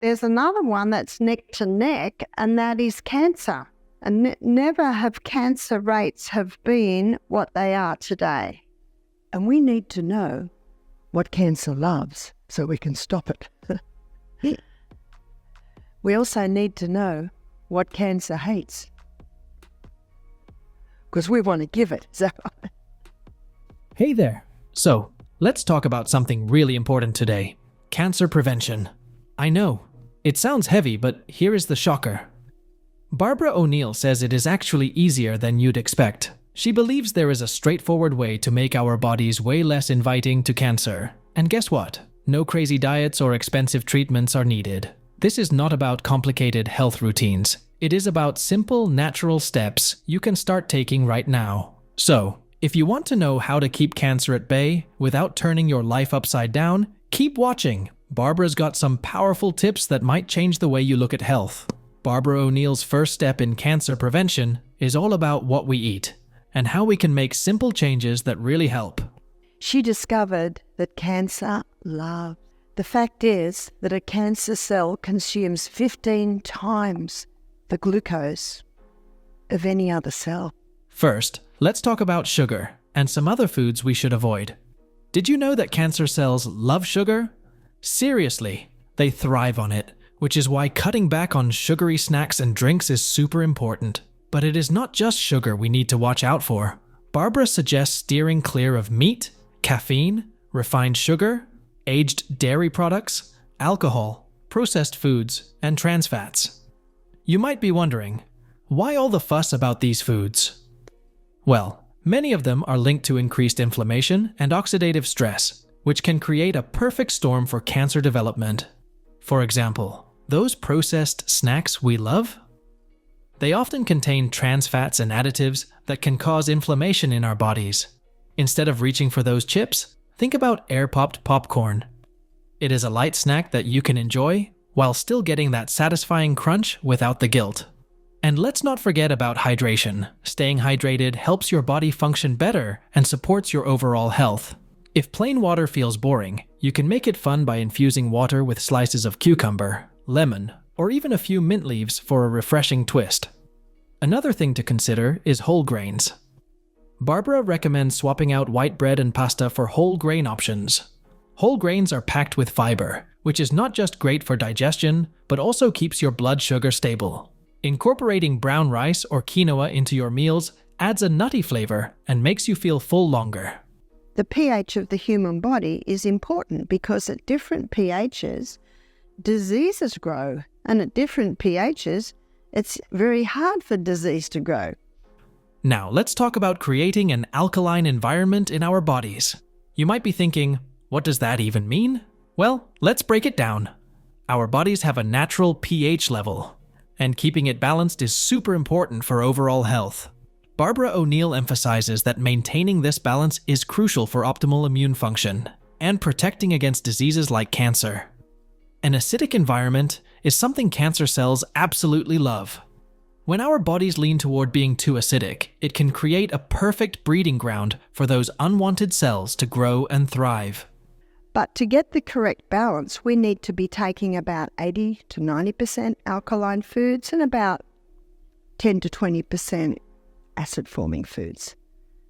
There's another one that's neck to neck, and that is cancer. And never have cancer rates have been what they are today. And we need to know what cancer loves so we can stop it. We also need to know what cancer hates, because we want to give it. So Hey there. So, let's talk about something really important today. Cancer prevention. I know, it sounds heavy, but here is the shocker. Barbara O'Neill says it is actually easier than you'd expect. She believes there is a straightforward way to make our bodies way less inviting to cancer. And guess what? No crazy diets or expensive treatments are needed. This is not about complicated health routines. It is about simple, natural steps you can start taking right now. So, if you want to know how to keep cancer at bay without turning your life upside down, keep watching. Barbara's got some powerful tips that might change the way you look at health. Barbara O'Neill's first step in cancer prevention is all about what we eat and how we can make simple changes that really help. she discovered that cancer loves. The fact is that a cancer cell consumes 15 times the glucose of any other cell. First, let's talk about sugar and some other foods we should avoid. Did you know that cancer cells love sugar? Seriously, they thrive on it, which is why cutting back on sugary snacks and drinks is super important. But it is not just sugar we need to watch out for. Barbara suggests steering clear of meat, caffeine, refined sugar, aged dairy products, alcohol, processed foods, and trans fats. You might be wondering, why all the fuss about these foods? Well, many of them are linked to increased inflammation and oxidative stress, which can create a perfect storm for cancer development. For example, those processed snacks we love? They often contain trans fats and additives that can cause inflammation in our bodies. Instead of reaching for those chips, think about air-popped popcorn. It is a light snack that you can enjoy while still getting that satisfying crunch without the guilt. And let's not forget about hydration. Staying hydrated helps your body function better and supports your overall health. If plain water feels boring, you can make it fun by infusing water with slices of cucumber, lemon, or even a few mint leaves for a refreshing twist. Another thing to consider is whole grains. Barbara recommends swapping out white bread and pasta for whole grain options. Whole grains are packed with fiber, which is not just great for digestion, but also keeps your blood sugar stable. Incorporating brown rice or quinoa into your meals adds a nutty flavor and makes you feel full longer. The pH of the human body is important because at different pHs, diseases grow, and at different pHs, it's very hard for disease to grow. Now, let's talk about creating an alkaline environment in our bodies. You might be thinking, what does that even mean? Well, let's break it down. Our bodies have a natural pH level, and keeping it balanced is super important for overall health. Barbara O'Neill emphasizes that maintaining this balance is crucial for optimal immune function and protecting against diseases like cancer. An acidic environment is something cancer cells absolutely love. When our bodies lean toward being too acidic, it can create a perfect breeding ground for those unwanted cells to grow and thrive. But to get the correct balance, we need to be taking about 80 to 90% alkaline foods and about 10 to 20% acid-forming foods.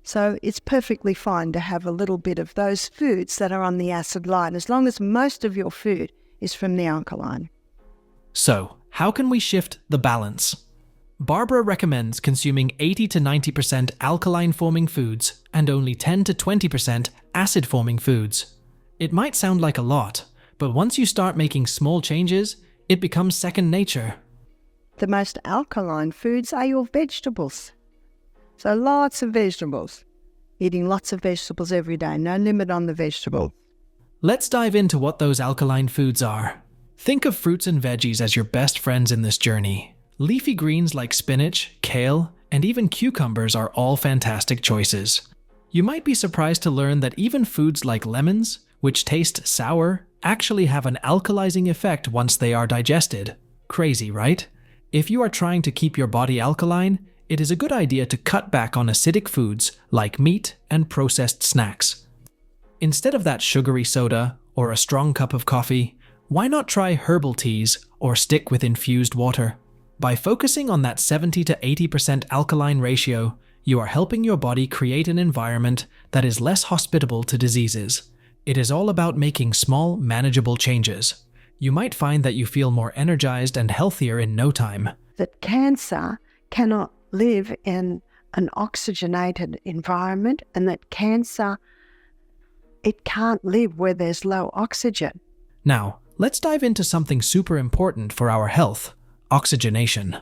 So it's perfectly fine to have a little bit of those foods that are on the acid line, as long as most of your food is from the alkaline. So, how can we shift the balance? Barbara recommends consuming 80 to 90% alkaline-forming foods and only 10 to 20% acid-forming foods. It might sound like a lot, but once you start making small changes, it becomes second nature. The most alkaline foods are your vegetables. So lots of vegetables. Eating lots of vegetables every day, no limit on the vegetables. Let's dive into what those alkaline foods are. Think of fruits and veggies as your best friends in this journey. Leafy greens like spinach, kale, and even cucumbers are all fantastic choices. You might be surprised to learn that even foods like lemons, which taste sour, actually have an alkalizing effect once they are digested. Crazy, right? If you are trying to keep your body alkaline, it is a good idea to cut back on acidic foods like meat and processed snacks. Instead of that sugary soda or a strong cup of coffee, why not try herbal teas or stick with infused water? By focusing on that 70 to 80% alkaline ratio, you are helping your body create an environment that is less hospitable to diseases. It is all about making small, manageable changes. You might find that you feel more energized and healthier in no time. That cancer cannot live in an oxygenated environment, and that cancer, it can't live where there's low oxygen. Now, let's dive into something super important for our health: oxygenation.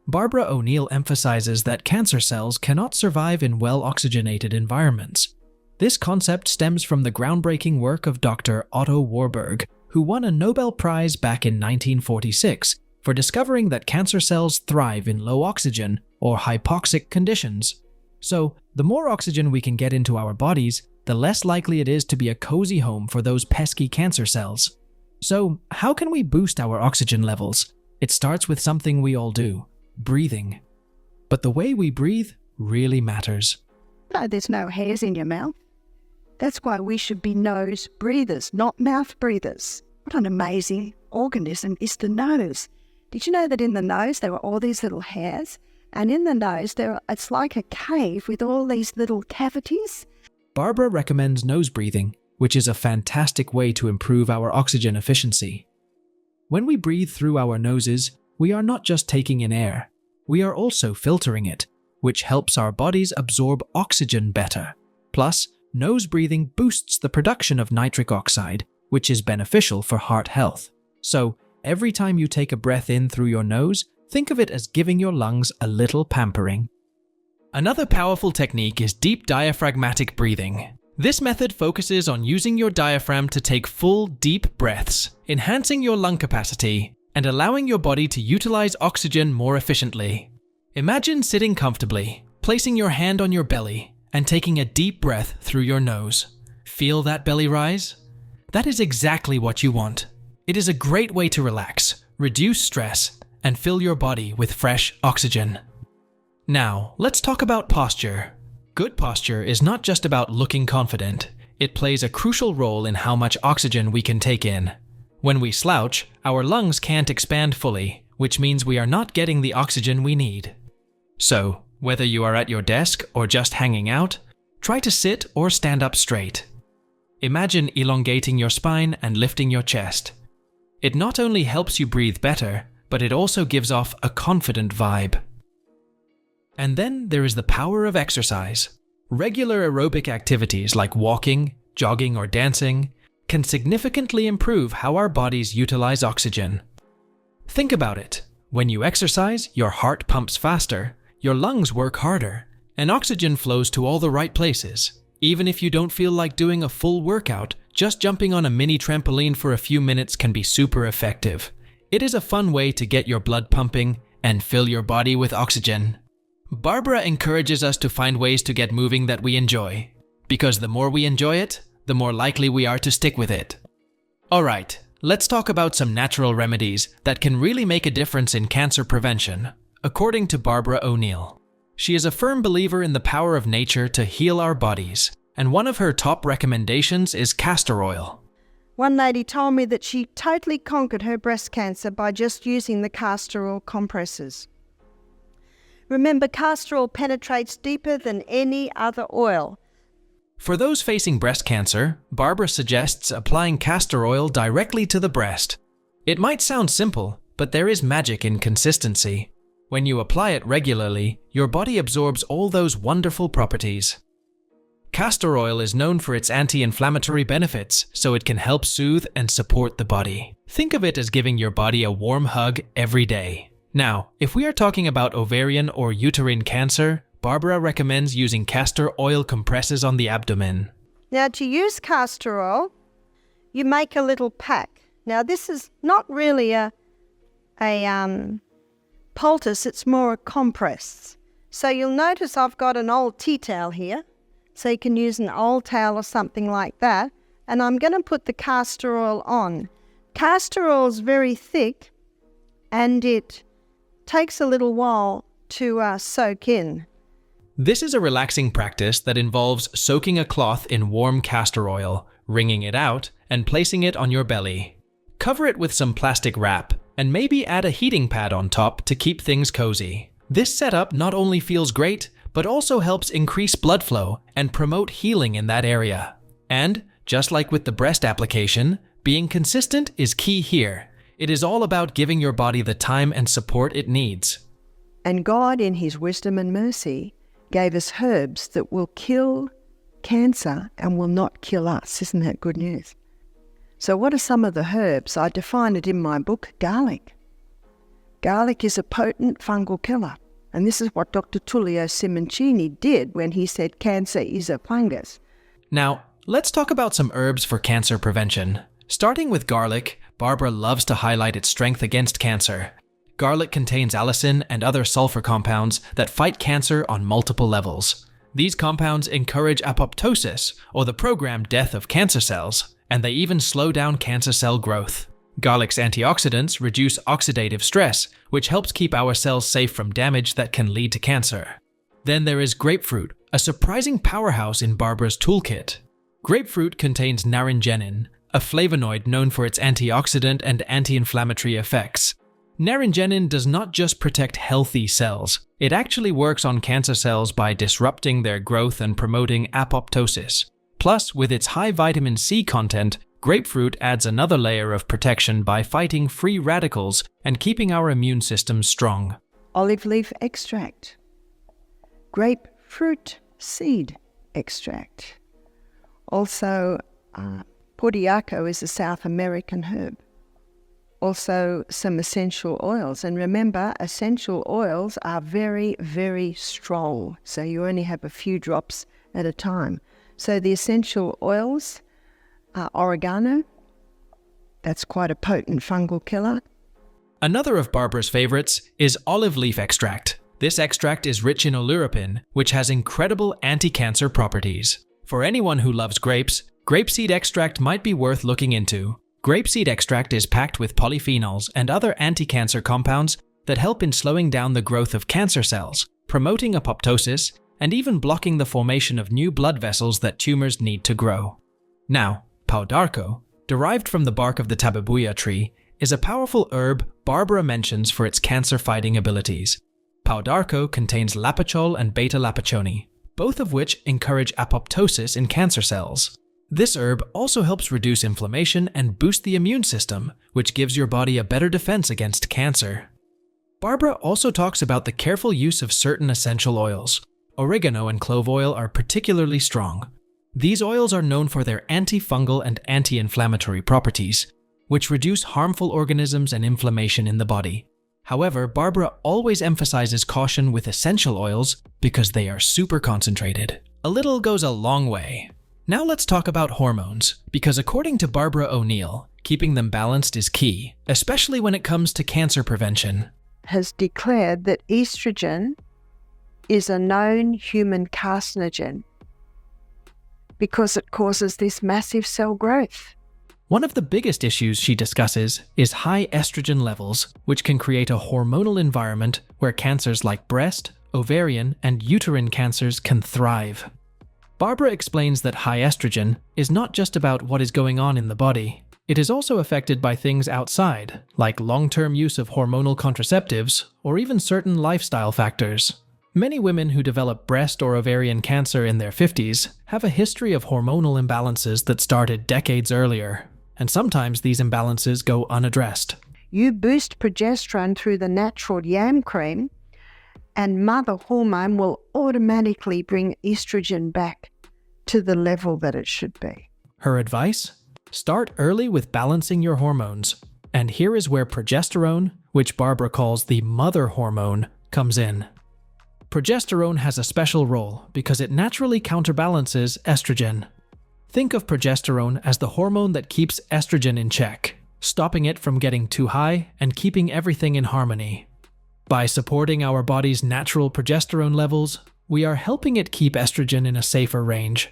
Barbara O'Neill emphasizes that cancer cells cannot survive in well-oxygenated environments. This concept stems from the groundbreaking work of Dr. Otto Warburg, who won a Nobel Prize back in 1946 for discovering that cancer cells thrive in low oxygen or hypoxic conditions. So, the more oxygen we can get into our bodies, the less likely it is to be a cozy home for those pesky cancer cells. So, how can we boost our oxygen levels? It starts with something we all do: breathing. But the way we breathe really matters. No, there's no hairs in your mouth. That's why we should be nose breathers, not mouth breathers. What an amazing organism is the nose. Did you know that in the nose there are all these little hairs? And in the nose, it's like a cave with all these little cavities. Barbara recommends nose breathing, which is a fantastic way to improve our oxygen efficiency. When we breathe through our noses, we are not just taking in air, we are also filtering it, which helps our bodies absorb oxygen better. Plus, nose breathing boosts the production of nitric oxide, which is beneficial for heart health. So, every time you take a breath in through your nose, think of it as giving your lungs a little pampering. Another powerful technique is deep diaphragmatic breathing. This method focuses on using your diaphragm to take full, deep breaths, enhancing your lung capacity and allowing your body to utilize oxygen more efficiently. Imagine sitting comfortably, placing your hand on your belly, and taking a deep breath through your nose. Feel that belly rise? That is exactly what you want. It is a great way to relax, reduce stress, and fill your body with fresh oxygen. Now, let's talk about posture. Good posture is not just about looking confident. It plays a crucial role in how much oxygen we can take in. When we slouch, our lungs can't expand fully, which means we are not getting the oxygen we need. So, whether you are at your desk or just hanging out, try to sit or stand up straight. Imagine elongating your spine and lifting your chest. It not only helps you breathe better, but it also gives off a confident vibe. And then there is the power of exercise. Regular aerobic activities like walking, jogging, or dancing can significantly improve how our bodies utilize oxygen. Think about it. When you exercise, your heart pumps faster, your lungs work harder, and oxygen flows to all the right places. Even if you don't feel like doing a full workout, just jumping on a mini trampoline for a few minutes can be super effective. It is a fun way to get your blood pumping and fill your body with oxygen. Barbara encourages us to find ways to get moving that we enjoy, because the more we enjoy it, the more likely we are to stick with it. Alright, let's talk about some natural remedies that can really make a difference in cancer prevention, according to Barbara O'Neill. She is a firm believer in the power of nature to heal our bodies, and one of her top recommendations is castor oil. One lady told me that she totally conquered her breast cancer by just using the castor oil compresses. Remember, castor oil penetrates deeper than any other oil. For those facing breast cancer, Barbara suggests applying castor oil directly to the breast. It might sound simple, but there is magic in consistency. When you apply it regularly, your body absorbs all those wonderful properties. Castor oil is known for its anti-inflammatory benefits, so it can help soothe and support the body. Think of it as giving your body a warm hug every day. Now, if we are talking about ovarian or uterine cancer, Barbara recommends using castor oil compresses on the abdomen. Now, to use castor oil, you make a little pack. Now, this is not really a poultice, it's more a compress. So you'll notice I've got an old tea towel here. So you can use an old towel or something like that. And I'm going to put the castor oil on. Castor oil is very thick and it takes a little while to soak in. This is a relaxing practice that involves soaking a cloth in warm castor oil, wringing it out, and placing it on your belly. Cover it with some plastic wrap, and maybe add a heating pad on top to keep things cozy. This setup not only feels great, but also helps increase blood flow and promote healing in that area. And, just like with the breast application, being consistent is key here. It is all about giving your body the time and support it needs. And God, in His wisdom and mercy, gave us herbs that will kill cancer and will not kill us. Isn't that good news? So what are some of the herbs? I define it in my book, garlic. Garlic is a potent fungal killer. And this is what Dr. Tullio Simoncini did when he said cancer is a fungus. Now, let's talk about some herbs for cancer prevention. Starting with garlic, Barbara loves to highlight its strength against cancer. Garlic contains allicin and other sulfur compounds that fight cancer on multiple levels. These compounds encourage apoptosis, or the programmed death of cancer cells, and they even slow down cancer cell growth. Garlic's antioxidants reduce oxidative stress, which helps keep our cells safe from damage that can lead to cancer. Then there is grapefruit, a surprising powerhouse in Barbara's toolkit. Grapefruit contains naringenin, a flavonoid known for its antioxidant and anti-inflammatory effects. Naringenin does not just protect healthy cells, it actually works on cancer cells by disrupting their growth and promoting apoptosis. Plus, with its high vitamin C content, grapefruit adds another layer of protection by fighting free radicals and keeping our immune system strong. Olive leaf extract. Grapefruit seed extract. Also, Poriaco is a South American herb. Also, some essential oils. And remember, essential oils are very, very strong. So you only have a few drops at a time. So the essential oils are oregano. That's quite a potent fungal killer. Another of Barbara's favorites is olive leaf extract. This extract is rich in oleuropein, which has incredible anti-cancer properties. For anyone who loves grapes, grapeseed extract might be worth looking into. Grapeseed extract is packed with polyphenols and other anti-cancer compounds that help in slowing down the growth of cancer cells, promoting apoptosis, and even blocking the formation of new blood vessels that tumors need to grow. Now, pau d'arco, derived from the bark of the tabebuya tree, is a powerful herb Barbara mentions for its cancer-fighting abilities. Pau d'arco contains lapachol and beta-lapachoni, both of which encourage apoptosis in cancer cells. This herb also helps reduce inflammation and boost the immune system, which gives your body a better defense against cancer. Barbara also talks about the careful use of certain essential oils. Oregano and clove oil are particularly strong. These oils are known for their antifungal and anti-inflammatory properties, which reduce harmful organisms and inflammation in the body. However, Barbara always emphasizes caution with essential oils because they are super concentrated. A little goes a long way. Now let's talk about hormones, because according to Barbara O'Neill, keeping them balanced is key, especially when it comes to cancer prevention. Has declared that estrogen is a known human carcinogen because it causes this massive cell growth. One of the biggest issues she discusses is high estrogen levels, which can create a hormonal environment where cancers like breast, ovarian, and uterine cancers can thrive. Barbara explains that high estrogen is not just about what is going on in the body. It is also affected by things outside, like long-term use of hormonal contraceptives or even certain lifestyle factors. Many women who develop breast or ovarian cancer in their 50s have a history of hormonal imbalances that started decades earlier, and sometimes these imbalances go unaddressed. You boost progesterone through the natural yam cream, and mother hormone will automatically bring estrogen back to the level that it should be. Her advice? Start early with balancing your hormones. And here is where progesterone, which Barbara calls the mother hormone, comes in. Progesterone has a special role because it naturally counterbalances estrogen. Think of progesterone as the hormone that keeps estrogen in check, stopping it from getting too high and keeping everything in harmony. By supporting our body's natural progesterone levels, we are helping it keep estrogen in a safer range.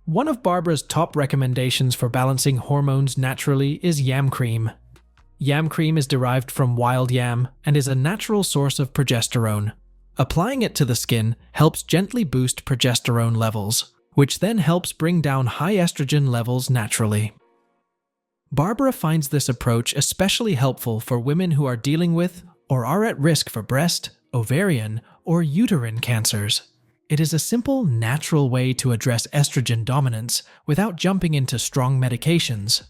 One of Barbara's top recommendations for balancing hormones naturally is yam cream. Yam cream is derived from wild yam and is a natural source of progesterone. Applying it to the skin helps gently boost progesterone levels, which then helps bring down high estrogen levels naturally. Barbara finds this approach especially helpful for women who are dealing with or are at risk for breast, ovarian, or uterine cancers. It is a simple, natural way to address estrogen dominance without jumping into strong medications.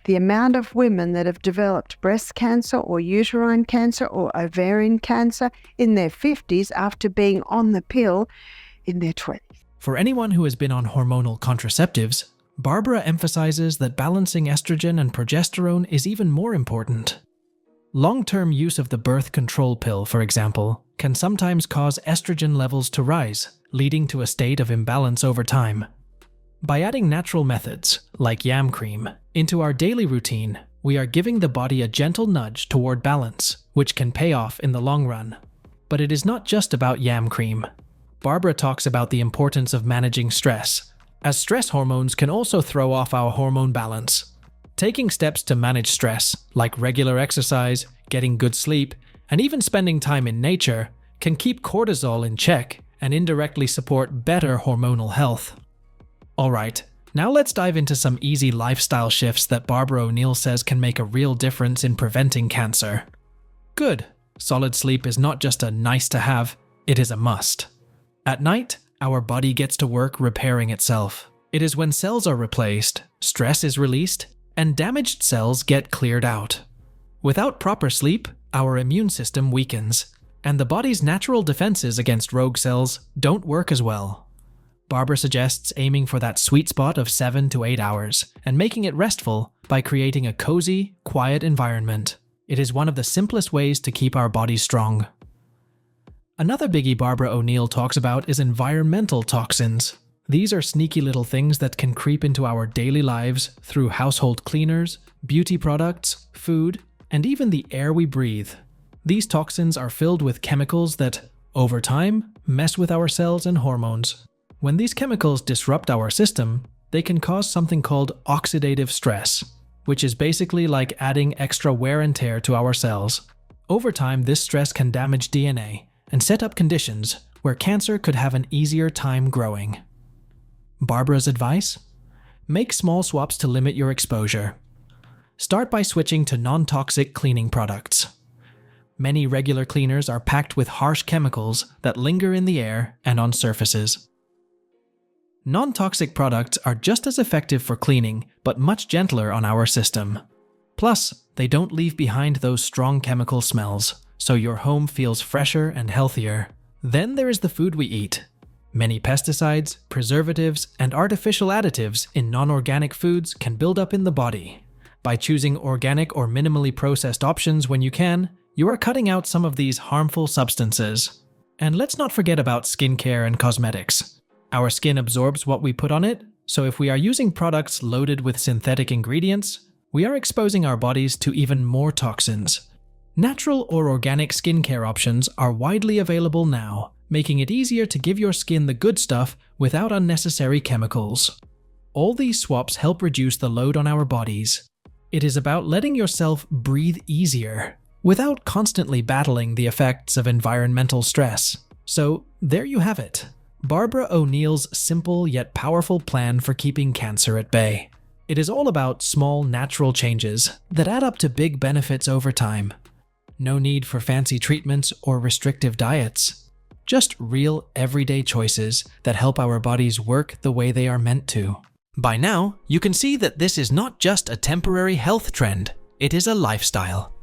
The amount of women that have developed breast cancer or uterine cancer or ovarian cancer in their 50s after being on the pill in their 20s. For anyone who has been on hormonal contraceptives, Barbara emphasizes that balancing estrogen and progesterone is even more important. Long-term use of the birth control pill, for example, can sometimes cause estrogen levels to rise, leading to a state of imbalance over time. By adding natural methods, like yam cream, into our daily routine, we are giving the body a gentle nudge toward balance, which can pay off in the long run. But it is not just about yam cream. Barbara talks about the importance of managing stress, as stress hormones can also throw off our hormone balance. Taking steps to manage stress, like regular exercise, getting good sleep, and even spending time in nature, can keep cortisol in check and indirectly support better hormonal health. Alright, now let's dive into some easy lifestyle shifts that Barbara O'Neill says can make a real difference in preventing cancer. Good. Solid sleep is not just a nice to have, it is a must. At night, our body gets to work repairing itself. It is when cells are replaced, stress is released, and damaged cells get cleared out. Without proper sleep, our immune system weakens, and the body's natural defenses against rogue cells don't work as well. Barbara suggests aiming for that sweet spot of 7 to 8 hours and making it restful by creating a cozy, quiet environment. It is one of the simplest ways to keep our bodies strong. Another biggie Barbara O'Neill talks about is environmental toxins. These are sneaky little things that can creep into our daily lives through household cleaners, beauty products, food, and even the air we breathe. These toxins are filled with chemicals that, over time, mess with our cells and hormones. When these chemicals disrupt our system, they can cause something called oxidative stress, which is basically like adding extra wear and tear to our cells. Over time, this stress can damage DNA and set up conditions where cancer could have an easier time growing. Barbara's advice? Make small swaps to limit your exposure. Start by switching to non-toxic cleaning products. Many regular cleaners are packed with harsh chemicals that linger in the air and on surfaces. Non-toxic products are just as effective for cleaning, but much gentler on our system. Plus, they don't leave behind those strong chemical smells, so your home feels fresher and healthier. Then there is the food we eat. Many pesticides, preservatives, and artificial additives in non-organic foods can build up in the body. By choosing organic or minimally processed options when you can, you are cutting out some of these harmful substances. And let's not forget about skincare and cosmetics. Our skin absorbs what we put on it, so if we are using products loaded with synthetic ingredients, we are exposing our bodies to even more toxins. Natural or organic skincare options are widely available now, making it easier to give your skin the good stuff without unnecessary chemicals. All these swaps help reduce the load on our bodies. It is about letting yourself breathe easier, without constantly battling the effects of environmental stress. So, there you have it. Barbara O'Neill's simple yet powerful plan for keeping cancer at bay. It is all about small, natural changes that add up to big benefits over time. No need for fancy treatments or restrictive diets. Just real, everyday choices that help our bodies work the way they are meant to. By now, you can see that this is not just a temporary health trend, it is a lifestyle.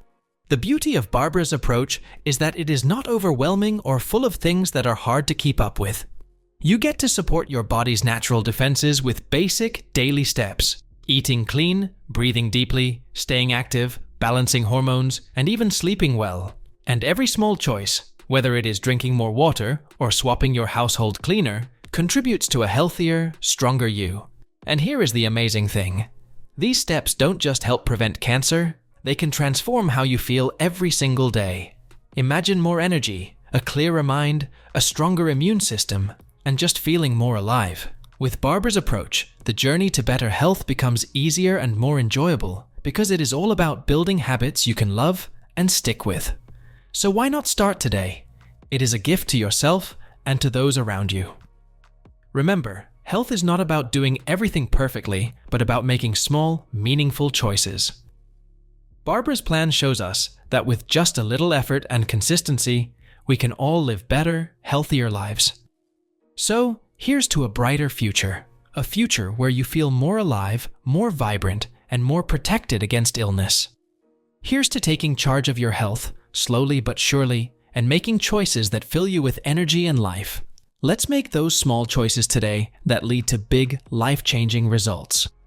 The beauty of Barbara's approach is that it is not overwhelming or full of things that are hard to keep up with. You get to support your body's natural defenses with basic daily steps: eating clean, breathing deeply, staying active, balancing hormones, and even sleeping well. And every small choice, whether it is drinking more water or swapping your household cleaner, contributes to a healthier, stronger you. And here is the amazing thing. These steps don't just help prevent cancer, they can transform how you feel every single day. Imagine more energy, a clearer mind, a stronger immune system, and just feeling more alive. With Barbara's approach, the journey to better health becomes easier and more enjoyable because it is all about building habits you can love and stick with. So why not start today? It is a gift to yourself and to those around you. Remember, Health is not about doing everything perfectly, but about making small, meaningful choices. Barbara's plan shows us that with just a little effort and consistency, we can all live better, healthier lives. So, here's to a brighter future. A future where you feel more alive, more vibrant, and more protected against illness. Here's to taking charge of your health, slowly but surely, and making choices that fill you with energy and life. Let's make those small choices today that lead to big, life-changing results.